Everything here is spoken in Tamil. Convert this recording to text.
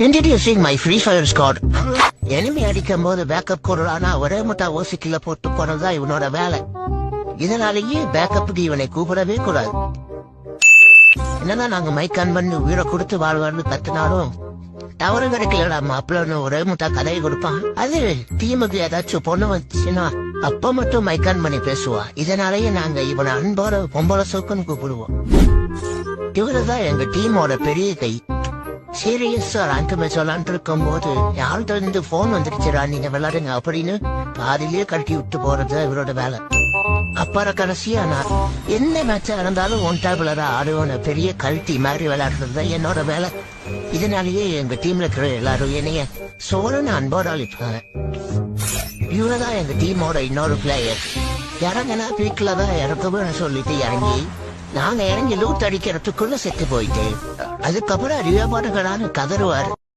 Introducing my Free Fire squad. Enemy அடிக்கும் போது பேக்கப் கொடுறானா ஒரே முட்டா ஓசிக்கில போட்டு போனதா இவனோட வேலை. இதனாலேயே பேக்கப்புக்கு இவனை கூப்பிடவே கூடாது. என்னதான் நாங்க மைக் ஆன் பண்ணி உயிரை கொடுத்து வாழ்வார்னு கத்துனாலும் தவறு கிடைக்கலடா மாப்பிள்ளன்னு ஒரே முட்டா கதையை கொடுப்பான். அது டீமுக்கு ஏதாச்சும் பொண்ணு வந்துச்சுன்னா அப்ப மட்டும் மைக் ஆன் பண்ணி பேசுவா. இதனாலேயே நாங்க இவனை அன்போட பொம்பளை சோக்குன்னு கூப்பிடுவோம். இவருதான் எங்க டீமோட பெரிய கை. சீரியஸா ரேங்க் மேட்ச் விளாண்டு இருக்கும் போது யார்கிட்ட இருந்து போன் வந்துருச்சுடா நீங்க விளையாடுங்க அப்படின்னு பாதிலேயே கட்டி விட்டு போறது இவரோட வேலை. அப்புறம் கடைசியா நான் என்ன மேட்சா இருந்தாலும் ஒன் டேபிளரா ஆடுவோம் பெரிய கல்ட்டி மாதிரி விளையாடுறது என்னோட வேலை. இதனாலேயே எங்க டீம்ல இருக்கிற எல்லாரும் என்னைய சோழன்னு அன்போட அழிப்பாங்க. இவரதான் எங்க டீமோட இன்னொரு பிளேயர். இறங்கினா வீட்டுல தான் இறக்கவே சொல்லிட்டு இறங்கி நாங்க இறங்கி லூட் அடிக்கிறதுக்குள்ள செத்து போயிட்டு அதுக்கப்புறம் அறிவாபாடுகளான்னு கதறுவாரு.